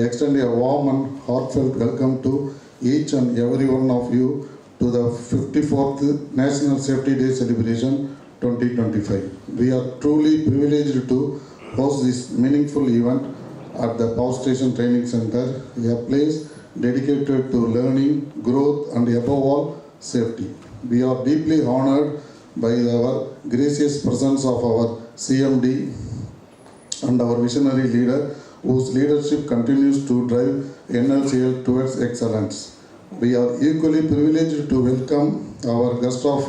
extend a warm and heartfelt welcome to each and every one of you to the 54th National Safety Day Celebration 2025. We are truly privileged to host this meaningful event at the Power Station Training Center, a place dedicated to learning, growth and above all, safety. We are deeply honored by our gracious presence of our CMD and our visionary leader, whose leadership continues to drive NLCL towards excellence. We are equally privileged to welcome our guest of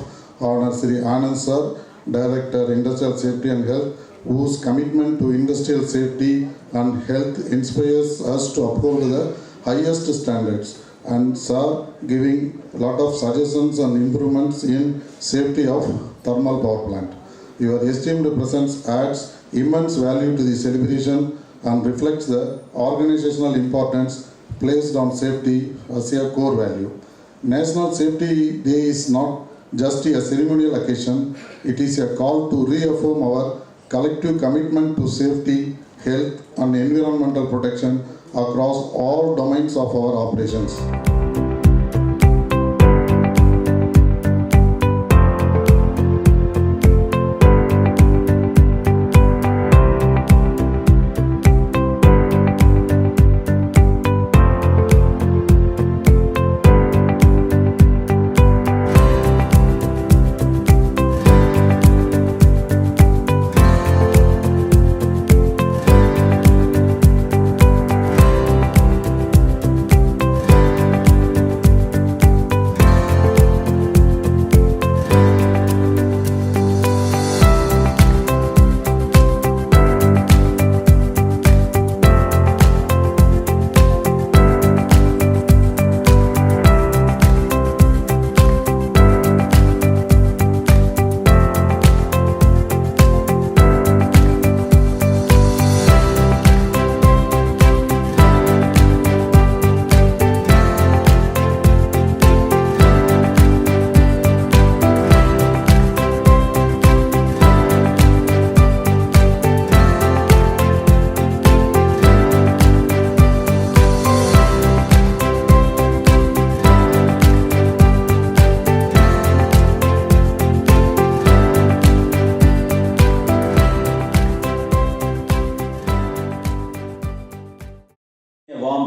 honor, Sri Anand Sir, Director, Industrial Safety and Health, whose commitment to industrial safety and health inspires us to uphold the highest standards, and Sir giving a lot of suggestions and improvements in safety of thermal power plant. Your esteemed presence adds immense value to the celebration and reflects the organizational importance placed on safety as a core value. National Safety Day is not just a ceremonial occasion, it is a call to reaffirm our collective commitment to safety, health and environmental protection across all domains of our operations.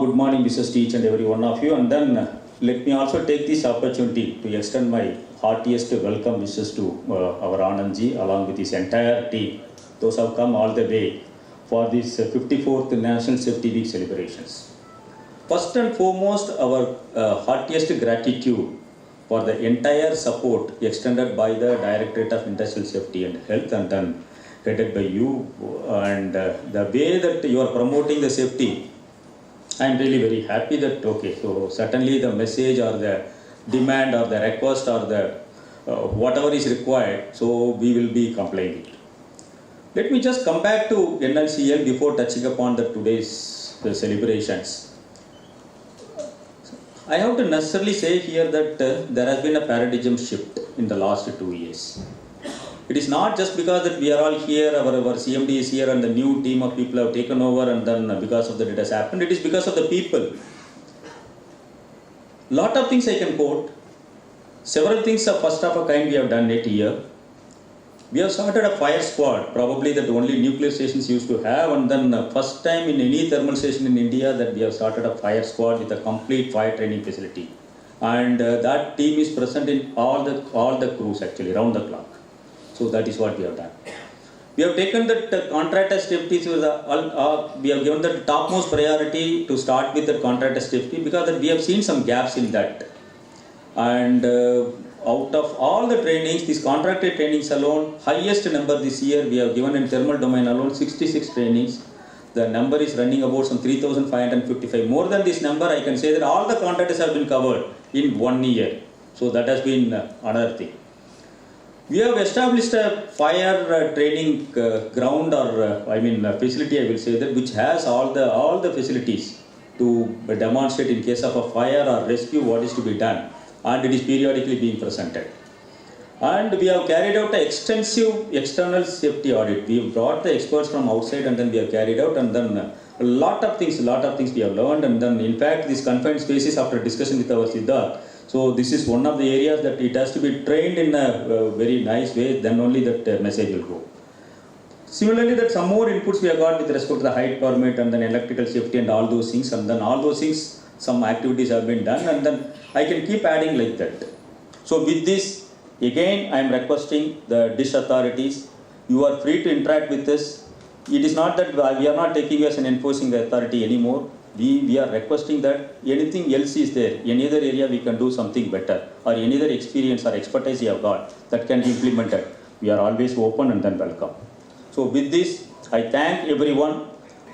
Good morning wishes to each and every one of you, and then let me also take this opportunity to extend my heartiest welcome wishes to our Anandji along with his entire team. Those have come all the way for this 54th National Safety Week celebrations. First and foremost, our heartiest gratitude for the entire support extended by the Directorate of Industrial Safety and Health, and then headed by you, and the way that you are promoting the safety. I am really very happy that, okay, so certainly the message or the demand or the request or the whatever is required, so we will be complying it. Let me just come back to NLCL before touching upon today's celebrations. I have to necessarily say here that there has been a paradigm shift in the last 2 years. It is not just because that we are all here, our CMD is here and the new team of people have taken over and then because of that it has happened. It is because of the people. Lot of things I can quote. Several things of first of a kind we have done it here. We have started a fire squad, probably that only nuclear stations used to have, and then first time in any thermal station in India that we have started a fire squad with a complete fire training facility. And that team is present in all the crews actually, round the clock. So that is what we have done. We have taken that contractor safety, we have given the topmost priority to start with the contractor safety because we have seen some gaps in that. And out of all the trainings, these contractor trainings alone, highest number this year we have given in thermal domain alone 66 trainings. The number is running about some 3,555. More than this number, I can say that all the contractors have been covered in 1 year. So that has been another thing. We have established a fire training ground or facility, I will say that, which has all the facilities to demonstrate in case of a fire or rescue what is to be done, and it is periodically being presented. And we have carried out an extensive external safety audit. We have brought the experts from outside and then we have carried out, and then a lot of things we have learned, and then in fact these confined spaces, after discussion with our Siddharth, so this is one of the areas that it has to be trained in a very nice way, then only that message will go. Similarly, that some more inputs we have got with respect to the height permit and then electrical safety and all those things, and then all those things, some activities have been done, and then I can keep adding like that. So with this, again, I am requesting the dish authorities, you are free to interact with us. It is not that we are not taking you as an enforcing authority anymore. We are requesting that anything else is there, any other area we can do something better, or any other experience or expertise you have got that can be implemented. We are always open and then welcome. So with this, I thank everyone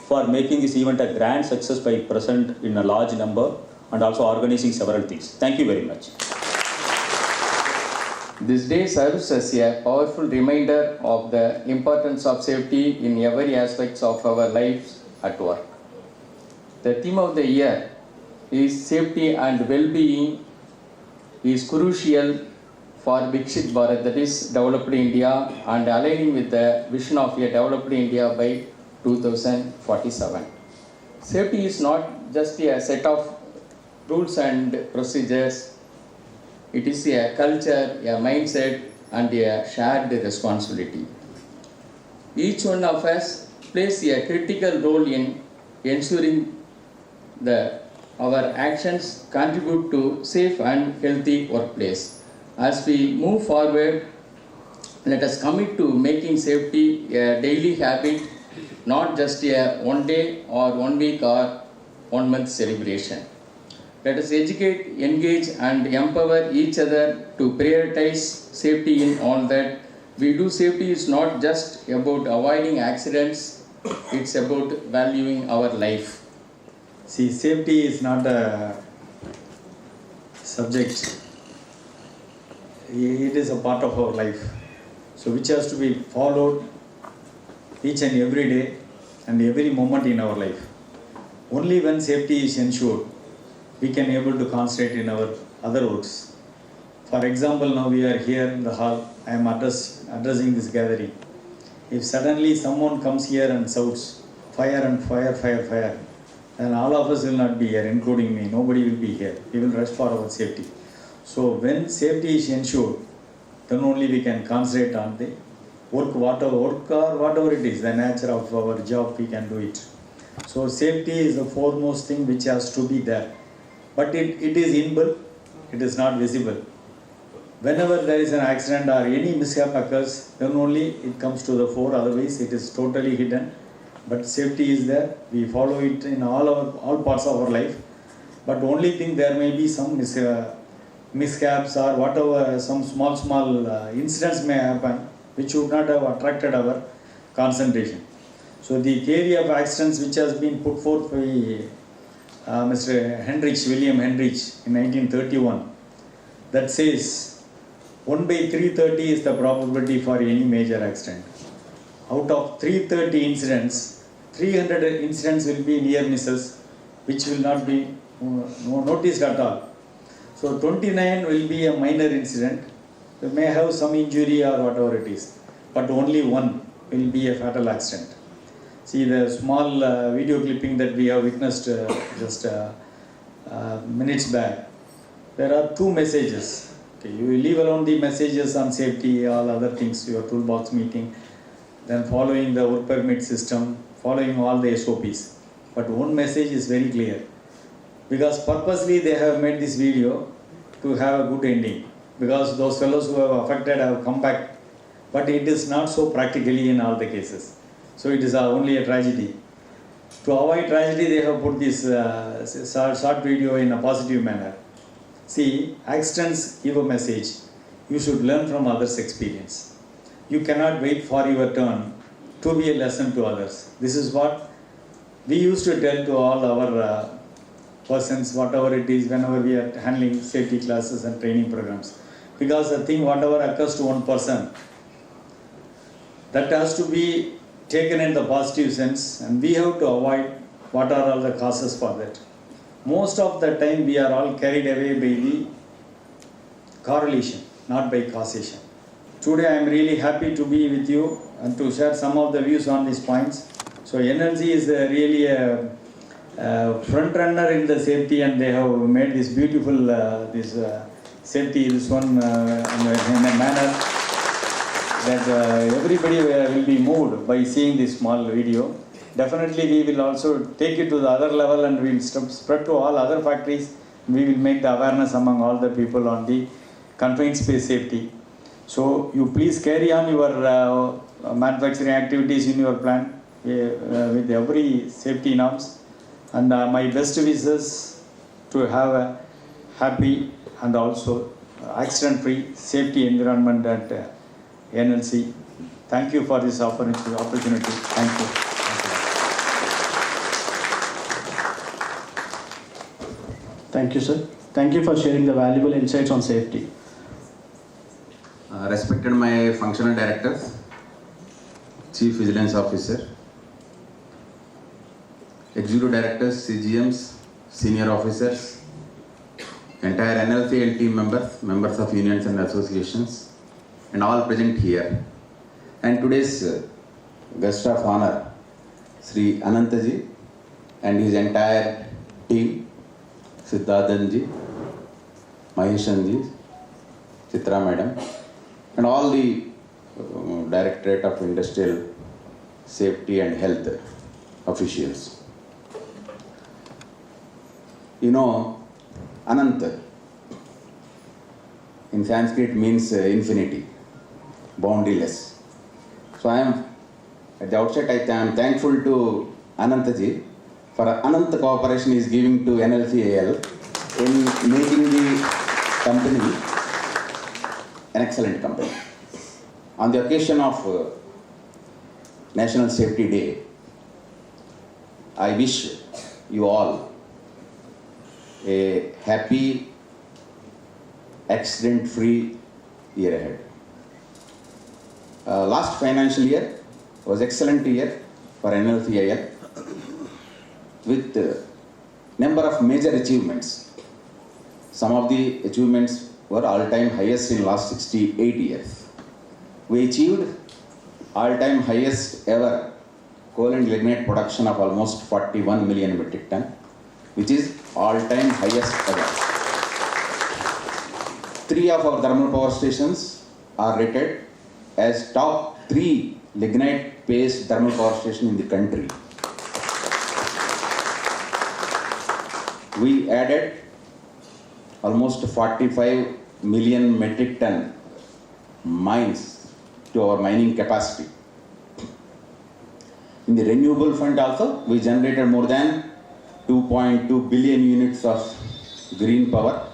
for making this event a grand success by present in a large number and also organizing several things. Thank you very much. This day serves as a powerful reminder of the importance of safety in every aspect of our lives at work. The theme of the year is safety and well-being is crucial for Viksit Bharat, that is developed India, and aligning with the vision of a developed India by 2047. Safety is not just a set of rules and procedures. It is a culture, a mindset, and a shared responsibility. Each one of us plays a critical role in ensuring that our actions contribute to safe and healthy workplace. As we move forward, let us commit to making safety a daily habit, not just a one day or 1 week or 1 month celebration. Let us educate, engage, and empower each other to prioritize safety in all that we do. Safety is not just about avoiding accidents, it's about valuing our life. See, safety is not a subject. It is a part of our life. So which has to be followed each and every day and every moment in our life. Only when safety is ensured, we can able to concentrate in our other works. For example, now we are here in the hall, I am addressing this gathering. If suddenly someone comes here and shouts, fire and fire, fire, fire, then all of us will not be here, including me. Nobody will be here. We will rest for our safety. So when safety is ensured, then only we can concentrate on the work or whatever it is, the nature of our job, we can do it. So safety is the foremost thing which has to be there. But it is inbuilt, it is not visible. Whenever there is an accident or any mishap occurs, then only it comes to the fore, otherwise it is totally hidden. But safety is there, we follow it in all parts of our life. But only thing, there may be some mishaps or whatever, some small incidents may happen which would not have attracted our concentration. So the theory of accidents which has been put forth by Mr. William Henrich in 1931, that says 1 by 330 is the probability for any major accident. Out of 330 incidents, 300 incidents will be near misses, which will not be noticed at all. So 29 will be a minor incident. We may have some injury or whatever it is, but only one will be a fatal accident. See the small video clipping that we have witnessed just minutes back. There are 2 messages. Okay, you will leave alone the messages on safety, all other things, your toolbox meeting, then following the work permit system, following all the SOPs. But one message is very clear, because purposely they have made this video to have a good ending, because those fellows who have affected have come back, but it is not so practically in all the cases. So it is only a tragedy. To avoid tragedy, they have put this short video in a positive manner. See, accidents give a message. You should learn from others' experience. You cannot wait for your turn to be a lesson to others. This is what we used to tell to all our persons, whatever it is, whenever we are handling safety classes and training programs. Because the thing, whatever occurs to one person, that has to be taken in the positive sense, and we have to avoid what are all the causes for that. Most of the time we are all carried away by the correlation, not by causation. today I am really happy to be with you and to share some of the views on these points. So NLC is really a front runner in the safety, and they have made this beautiful safety, this one in a manner that everybody will be moved by seeing this small video. Definitely we will also take it to the other level, and we will spread to all other factories. We will make the awareness among all the people on the confined space safety. So you please carry on your manufacturing activities in your plant with every safety norms, and my best wishes to have a happy and also accident-free safety environment at NLC. Thank you for this opportunity. Thank you. Thank you, sir. Thank you for sharing the valuable insights on safety. Respected my functional directors, Chief Vigilance Officer, Executive Directors, CGMs, Senior Officers, entire NLC and team members, members of unions and associations, and all present here. And today's guest of honor, Sri Anantaji and his entire team, Siddharthanji, Maheshanji, Chitra Madam, and all the Directorate of Industrial Safety and Health officials. You know, Ananta in Sanskrit means infinity, boundaryless. So I am, at the outset, I am thankful to Anantaji for Ananta cooperation he is giving to NLCAL in making the company an excellent company. On the occasion of National Safety Day, I wish you all a happy, accident-free year ahead. Last financial year was excellent year for NLCIL with number of major achievements. Some of the achievements were all-time highest in last 68 years. We achieved all-time highest ever coal and lignite production of almost 41 million metric ton, which is all-time highest ever. 3 of our thermal power stations are rated as top 3 lignite-based thermal power station in the country. We added almost 45 million metric ton mines to our mining capacity. In the renewable front also, we generated more than 2.2 billion units of green power,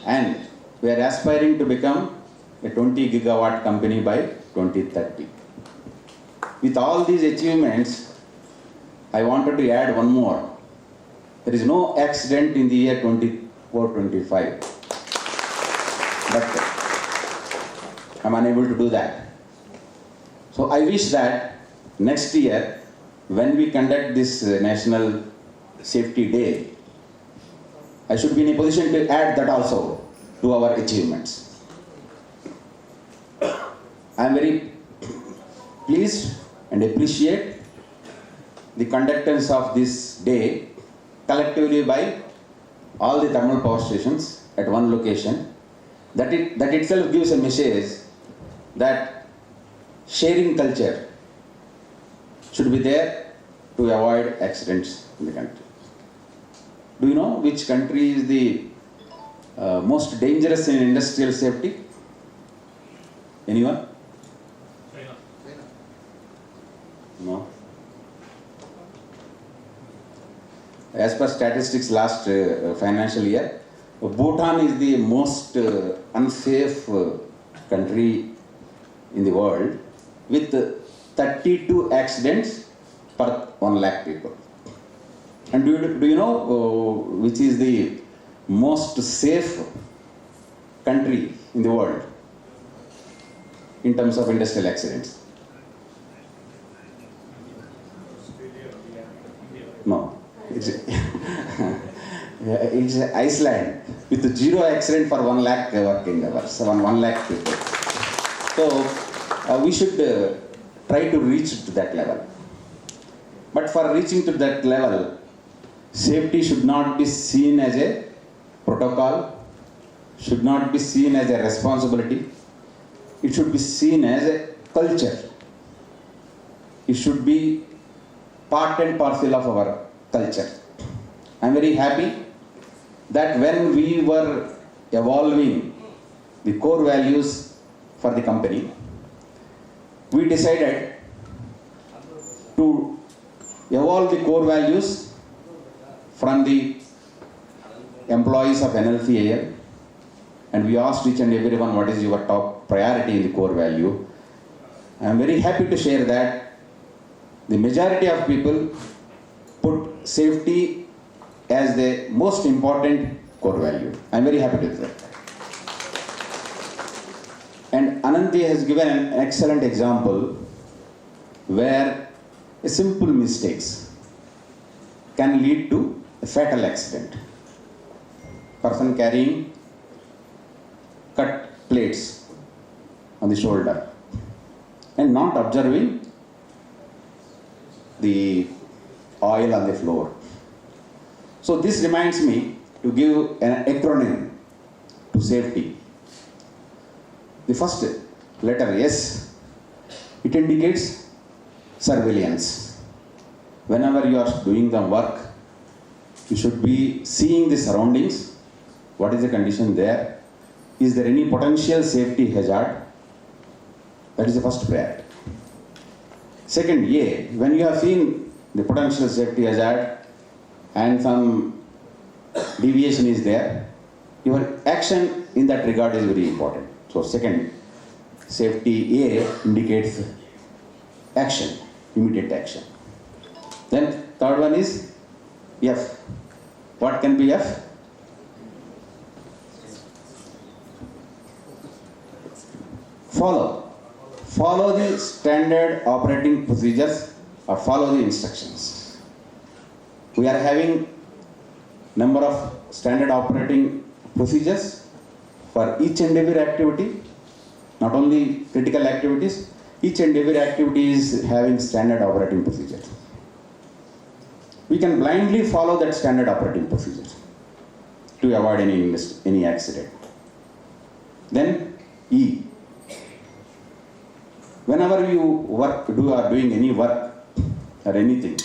and we are aspiring to become a 20 gigawatt company by 2030. With all these achievements, I wanted to add one more. There is no accident in the year 24-25, but I'm unable to do that. So I wish that next year, when we conduct this National Safety Day, I should be in a position to add that also to our achievements. I am very pleased and appreciate the conductance of this day collectively by all the thermal power stations at one location. That itself gives a message that sharing culture should be there to avoid accidents in the country. Do you know which country is the most dangerous in industrial safety? Anyone? China. No. As per statistics last financial year, Bhutan is the most unsafe country in the world with 32 accidents per 1 lakh people. And do you know which is the most safe country in the world in terms of industrial accidents? No, it's Iceland with 0 accident for 1 lakh working hours, 1 lakh people. So we should try to reach to that level. But for reaching to that level, safety should not be seen as a protocol, should not be seen as a responsibility. It should be seen as a culture. It should be part and parcel of our culture. I am very happy that when we were evolving the core values for the company, we decided to evolve the core values from the employees of NLC AM, and we asked each and everyone what is your top priority in the core value. I am very happy to share that the majority of people put safety as the most important core value. I am very happy to do that. And Ananthi has given an excellent example where a simple mistakes can lead to a fatal accident. Person carrying cut plates on the shoulder and not observing the oil on the floor. So this reminds me to give an acronym to safety. The first letter S, it indicates surveillance. Whenever you are doing the work, you should be seeing the surroundings. What is the condition there? Is there any potential safety hazard? That is the first priority. Second, A, when you have seen the potential safety hazard and some deviation is there, your action in that regard is very important. So second, safety A indicates action, immediate action. Then third one is F. What can be F? Follow the standard operating procedures or follow the instructions. We are having number of standard operating procedures for each and every activity, not only critical activities, each and every activity is having standard operating procedures. We can blindly follow that standard operating procedures to avoid any accident. Then E. Whenever you are doing any work or anything,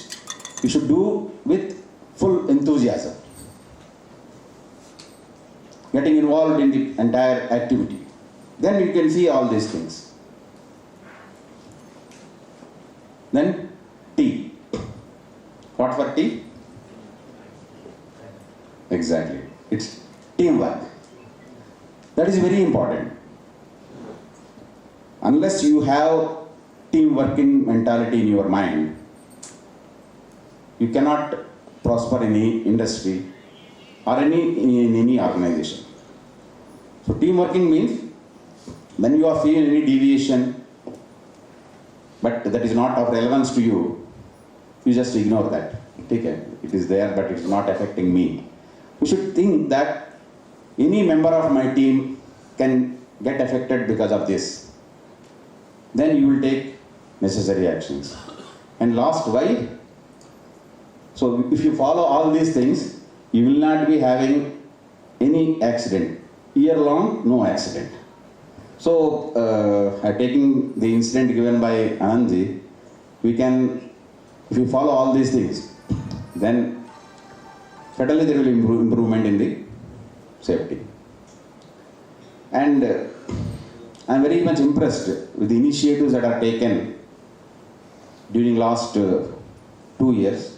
you should do with full enthusiasm, getting involved in the entire activity. Then you can see all these things. Then T. What for T? Exactly. It's teamwork. That is very important. Unless you have team working mentality in your mind, you cannot prosper in any industry or in any organization. So team working means when you are seeing any deviation, but that is not of relevance to you, you just ignore that. Okay, it is there, but it is not affecting me. You should think that any member of my team can get affected because of this. Then you will take necessary actions. And last, why? So if you follow all these things, you will not be having any accident. Year long, no accident. So taking the incident given by Anandji, we can, if you follow all these things, then certainly there will be improvement in the safety. And I am very much impressed with the initiatives that are taken during last 2 years.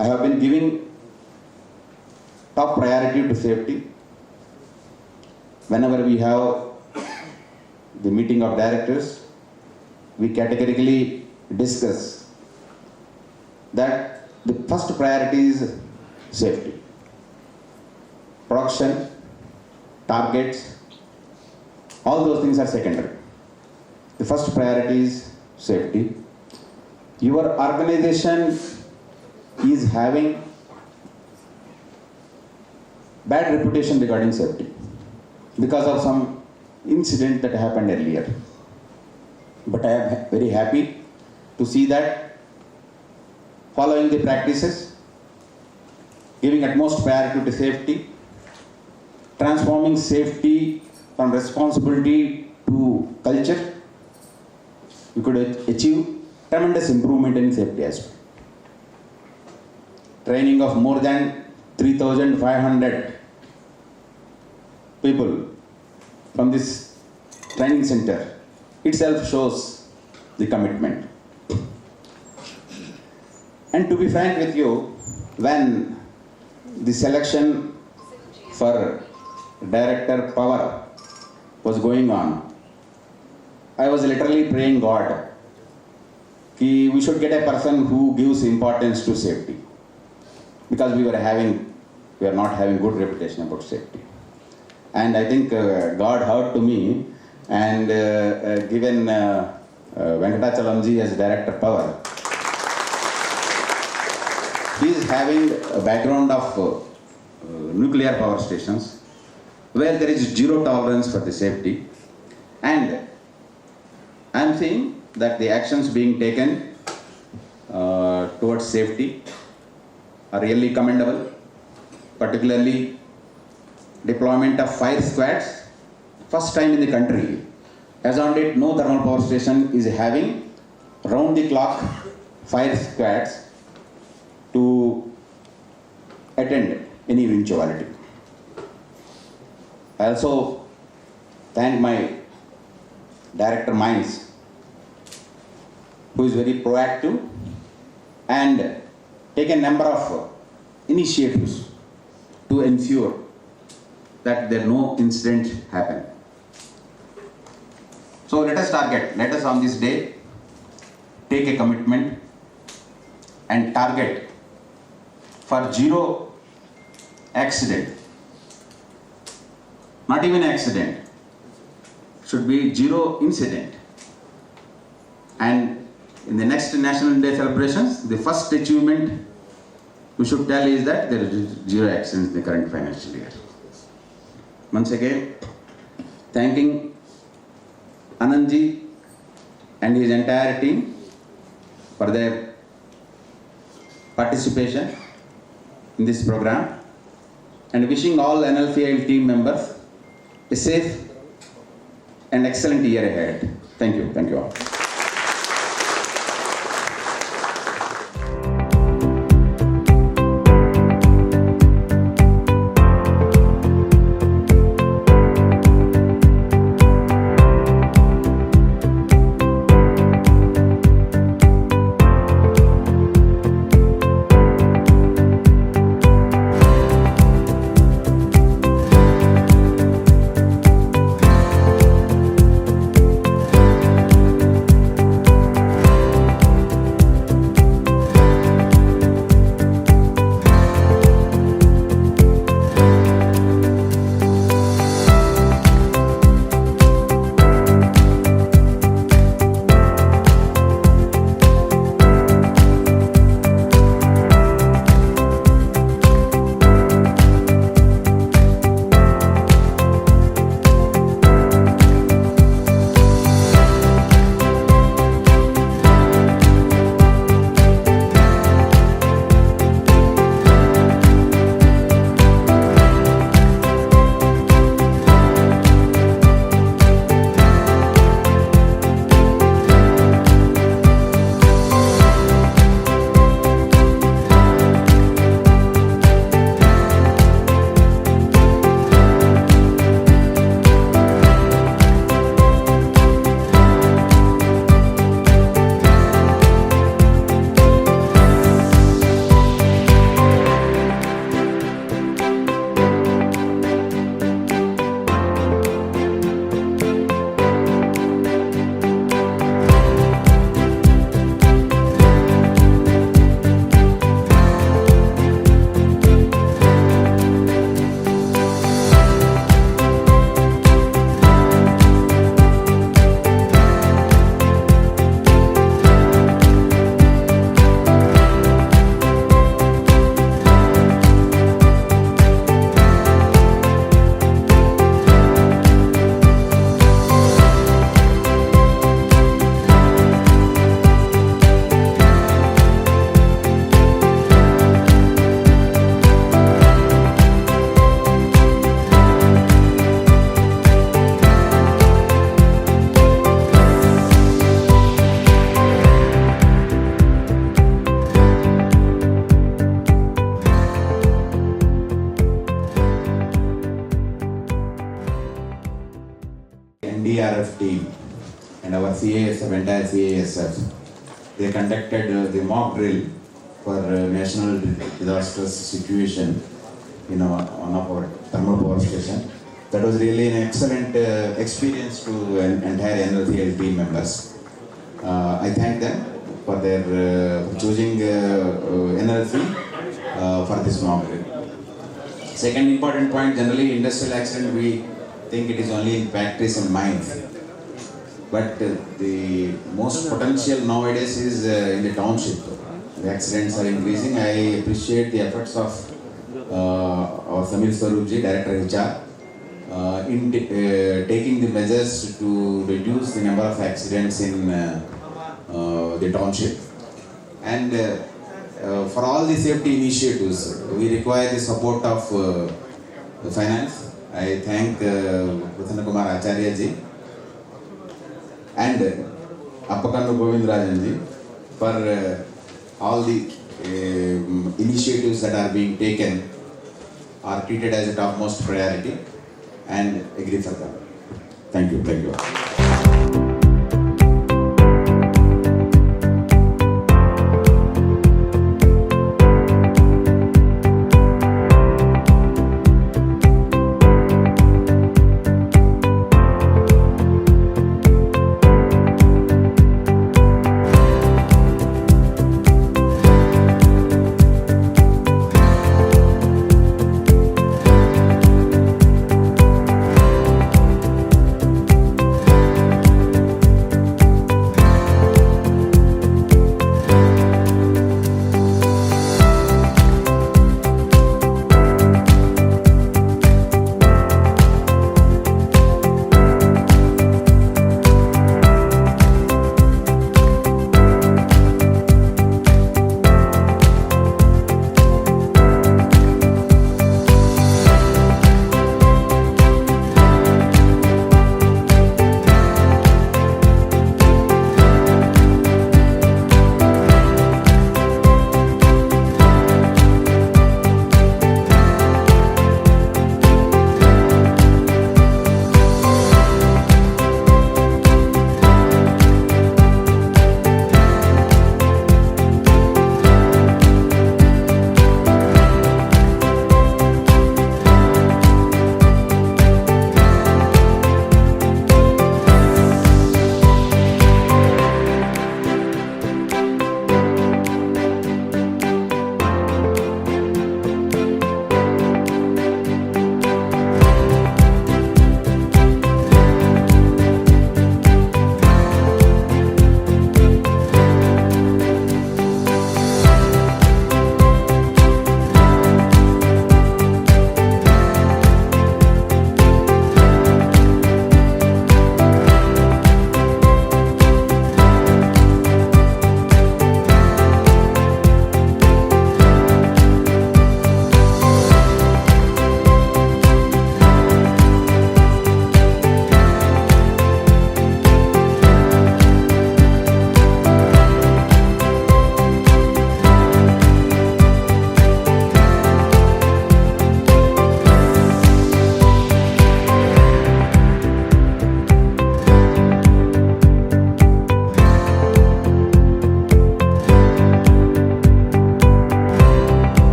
I have been giving top priority to safety. Whenever we have the meeting of directors, we categorically discuss that the first priority is safety. Production, targets, all those things are secondary. The first priority is safety. Your organization is having bad reputation regarding safety because of some incident that happened earlier. But I am very happy to see that following the practices, giving utmost priority to safety, transforming safety from responsibility to culture, we could achieve tremendous improvement in safety aspect. Training of more than 3,500 people from this training center itself shows the commitment. And to be frank with you, when the selection for Director Power was going on, I was literally praying God कि we should get a person who gives importance to safety, because we are not having good reputation about safety. And I think God heard to me and given Venkatachalamji as Director Power. He is having a background of nuclear power stations where there is zero tolerance for the safety, and I am seeing that the actions being taken towards safety are really commendable, particularly deployment of fire squads. First time in the country, as on date, no thermal power station is having round the clock fire squads to attend any eventuality. I also thank my Director Mines, who is very proactive and take a number of initiatives to ensure that there no incident happen. So let us on this day take a commitment and target for zero accident. Not even accident, should be zero incident. And in the next National Day celebrations, the first achievement we should tell is that there is zero accidents in the current financial year. Once again, thanking Anandji and his entire team for their participation in this program, and wishing all NLCIL team members a safe and excellent year ahead. Thank you all. NDRF team and our CASF, entire CASF, they conducted the mock drill for national disaster situation in one of our thermal power station. That was really an excellent experience to entire NLC team members. I thank them for their choosing NLC for this mock drill. Second important point, generally industrial accident, we think it is only in factories and mines. But the most potential nowadays is in the township. The accidents are increasing. I appreciate the efforts of our Samir Swarupji, Director HR, in taking the measures to reduce the number of accidents in the township. And for all the safety initiatives, we require the support of the finance. I thank Prasanna Kumar Acharya ji and Appakannu Govindrajan ji for all the initiatives that are being taken are treated as a topmost priority and agree for that. Thank you.